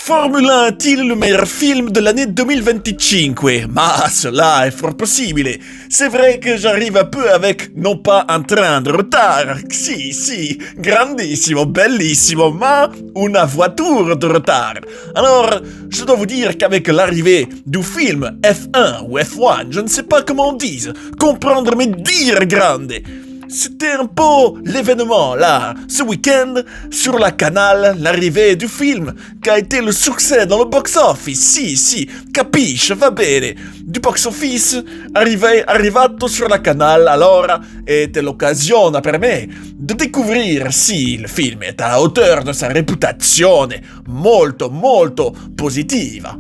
Formula 1 est-il le meilleur film de l'année 2025? Ma cela è fort possibile. C'est vrai que j'arrive un peu avec, non pas un train de retard, si, grandissimo, bellissimo, ma una voiture de retard. Alors, je dois vous dire qu'avec l'arrivée du film F1 ou F1, je ne sais pas comment on dise, comprendre mes dire grande. C'était un peu l'événement, là, ce week-end, sur la canal, l'arrivée du film, qui a été le succès dans le box-office, si, capisce, va bene. Du box-office, arrivato sur la canal, allora, était l'occasione per me de découvrir si le film est à la hauteur de sa réputation molto positiva.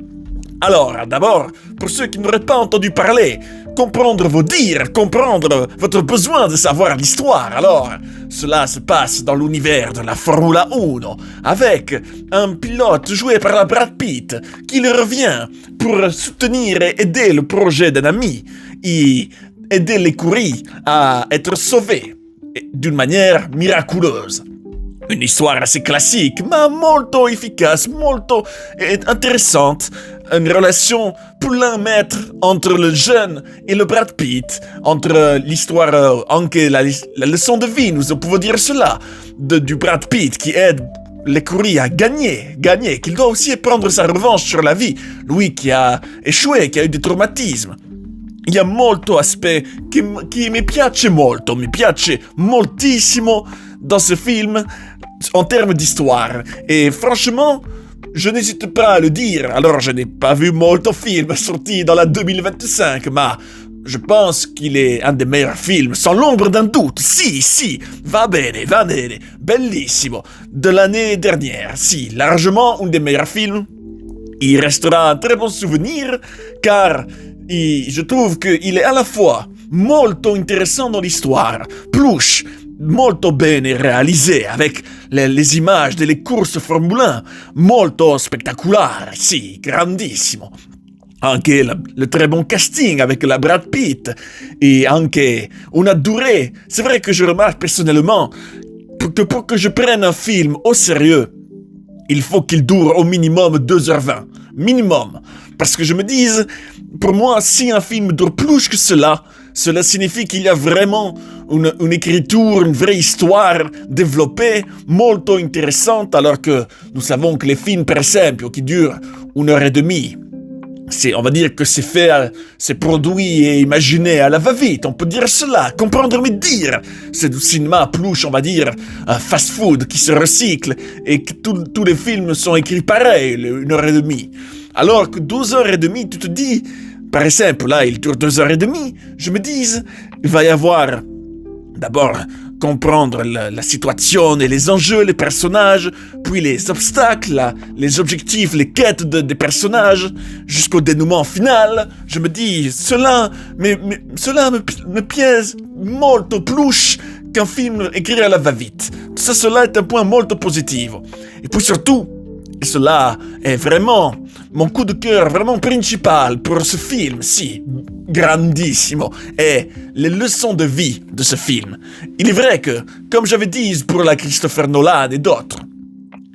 Alors, d'abord, pour ceux qui n'auraient pas entendu parler, comprendre vos dires, comprendre votre besoin de savoir l'histoire. Alors, cela se passe dans l'univers de la Formule 1, avec un pilote joué par la Brad Pitt, qui le revient pour soutenir et aider le projet d'un ami, et aider l'écurie à être sauvée d'une manière miraculeuse. Une histoire assez classique, mais molto efficace, molto intéressante. Une relation pour l'un maître entre le jeune et le Brad Pitt, entre l'histoire, anche la leçon de vie, nous pouvons dire cela, du Brad Pitt qui aide l'écurie à gagner, qu'il doit aussi prendre sa revanche sur la vie, lui qui a échoué, qui a eu des traumatismes. Il y a molto aspect qui mi piace moltissimo dans ce film en termes d'histoire. Et franchement, je n'hésite pas à le dire. Alors, je n'ai pas vu molto film sorti dans la 2025, mais je pense qu'il est un des meilleurs films, sans l'ombre d'un doute. Si, va bene, bellissimo. De l'année dernière, si, largement un des meilleurs films. Il restera un très bon souvenir, car je trouve qu'il est à la fois molto intéressant dans l'histoire, plus molto bene réalisé, avec les images delle courses Formule 1, molto spettacolare, si, grandissimo. Anche le très bon casting avec la Brad Pitt, et anche una durée. C'est vrai que je remarque personnellement que pour que je prenne un film au sérieux, il faut qu'il dure au minimum 2h20. Minimum. Parce que je me dis, pour moi, si un film dure plus que cela signifie qu'il y a vraiment une écriture, une vraie histoire développée, molto intéressante, alors que nous savons que les films, par exemple, qui durent 1h30, on va dire que c'est produit et imaginé à la va-vite, on peut dire cela, comprendre mais dire. C'est du cinéma plus, on va dire, un fast-food qui se recycle et que tous les films sont écrits pareil, 1h30. Alors que 2h30, tu te dis, par exemple, là, il dure 2h30, je me dis, il va y avoir, d'abord, comprendre la situation et les enjeux, les personnages, puis les obstacles, les objectifs, les quêtes des personnages, jusqu'au dénouement final. Je me dis, cela me piège molto plus qu'un film écrit à la va-vite. Cela est un point molto positif. Et puis surtout, et cela est vraiment mon coup de cœur vraiment principal pour ce film, si, grandissimo, est les leçons de vie de ce film. Il est vrai que, comme j'avais dit pour la Christopher Nolan et d'autres,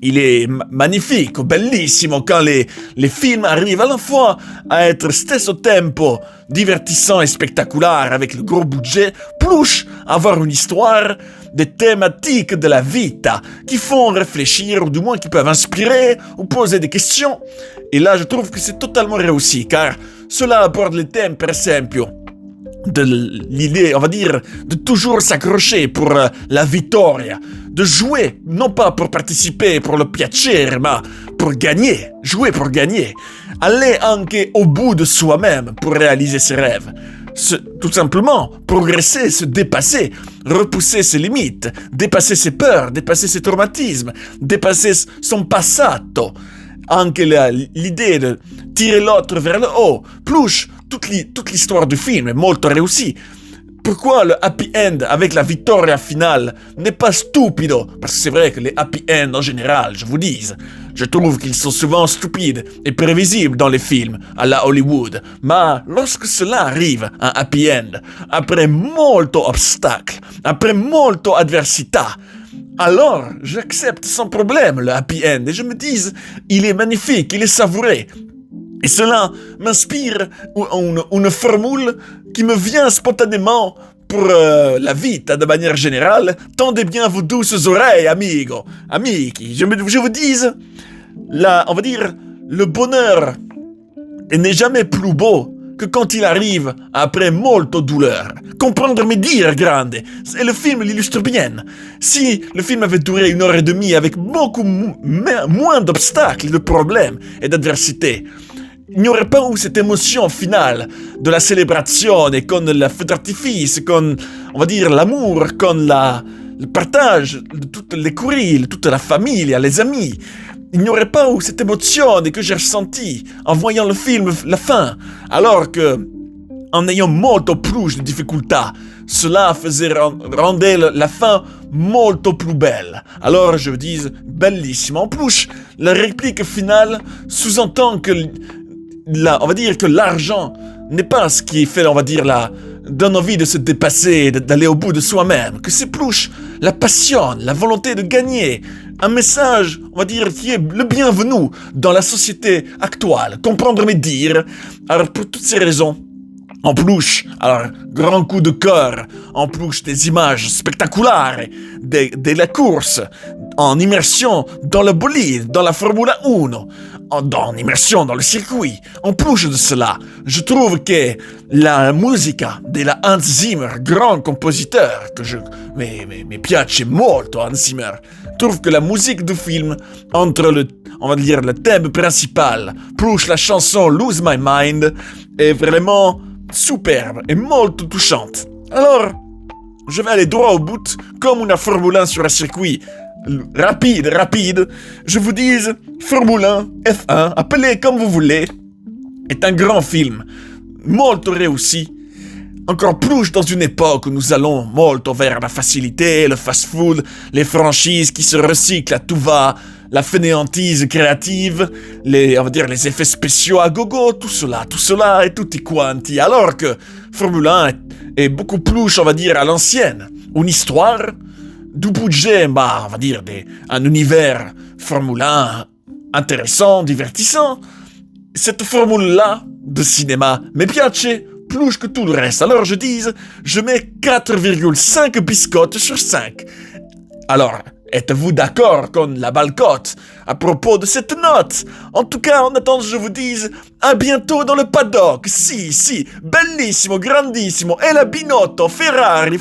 il est magnifique, bellissimo quand les films arrivent à la fois à être stesso tempo divertissant et spectaculaire avec le gros budget, plus avoir une histoire, des thématiques de la vita qui font réfléchir ou du moins qui peuvent inspirer ou poser des questions. Et là, je trouve que c'est totalement réussi car cela aborde les thèmes, par exemple, de l'idée, on va dire, de toujours s'accrocher pour la vittoria, de jouer, non pas pour participer pour le piacere, mais pour gagner, jouer pour gagner, aller anche au bout de soi-même pour réaliser ses rêves. Tout simplement, progresser, se dépasser, repousser ses limites, dépasser ses peurs, dépasser ses traumatismes, dépasser son passato. Anche l'idée de tirer l'autre vers le haut, plus toute l'histoire du film est molto réussie. Pourquoi le happy end avec la vittoria finale n'est pas stupido? Parce que c'est vrai que les happy end en général, je vous dis, je trouve qu'ils sont souvent stupides et prévisibles dans les films à la Hollywood. Mais lorsque cela arrive, un happy end, après molto obstacle, après molto adversità, alors j'accepte sans problème le happy end et je me dis, il est magnifique, il est savouré. Et cela m'inspire une formule qui me vient spontanément pour la vita de manière générale. Tendez bien vos douces oreilles, amigo, amici. Je vous dis, on va dire, le bonheur n'est jamais plus beau que quand il arrive après molto douleur. Comprendre mes dire, grande. Et le film l'illustre bien. Si le film avait duré 1 heure et demie avec beaucoup moins d'obstacles, de problèmes et d'adversité, il n'y aurait pas eu cette émotion finale de la célébration et con le feu d'artifice, con, on va dire, l'amour, con le partage de toutes les courriers, toute la famille, les amis. Il n'y aurait pas eu cette émotion que j'ai ressentie en voyant le film, la fin, alors que, en ayant molto plus de difficultés, cela rendait la fin molto plus belle. Alors je dis, bellissimo. En plus, la réplique finale sous-entend que on va dire que l'argent n'est pas ce qui fait, on va dire, donne envie de se dépasser, d'aller au bout de soi-même, que c'est plus la passion, la volonté de gagner, un message, on va dire, qui est le bienvenu dans la société actuelle, comprendre mes dires. Alors pour toutes ces raisons, en plus, alors, grand coup de cœur, en plus des images spectaculaires de la course, en immersion dans le bolide, dans la Formule 1, en immersion dans le circuit. En plus de cela, je trouve que la musica de Hans Zimmer, grand compositeur, que mi piace molto Hans Zimmer, trouve que la musique du film, entre on va dire, le thème principal, plus la chanson Lose My Mind, est vraiment superbe et molto touchante. Alors, je vais aller droit au but, comme une Formule 1 sur un circuit rapide. Je vous dis, Formule 1, F1, appelez comme vous voulez, est un grand film, molto réussi. Encore plus dans une époque où nous allons molto vers la facilité, le fast-food, les franchises qui se recyclent à tout va, la fainéantise créative, on va dire les effets spéciaux à gogo, tout cela est tutti quanti. Alors que Formule 1 est beaucoup plus, on va dire, à l'ancienne. Une histoire, du budget, on va dire, un univers Formule 1 intéressant, divertissant. Cette formule-là de cinéma me piace plus que tout le reste. Alors je dis, je mets 4,5 biscottes sur 5. Alors, êtes-vous d'accord con la balcotte à propos de cette note? En tout cas, en attendant, je vous dis à bientôt dans le paddock. Si, bellissimo, grandissimo, e la Binotto, Ferrari.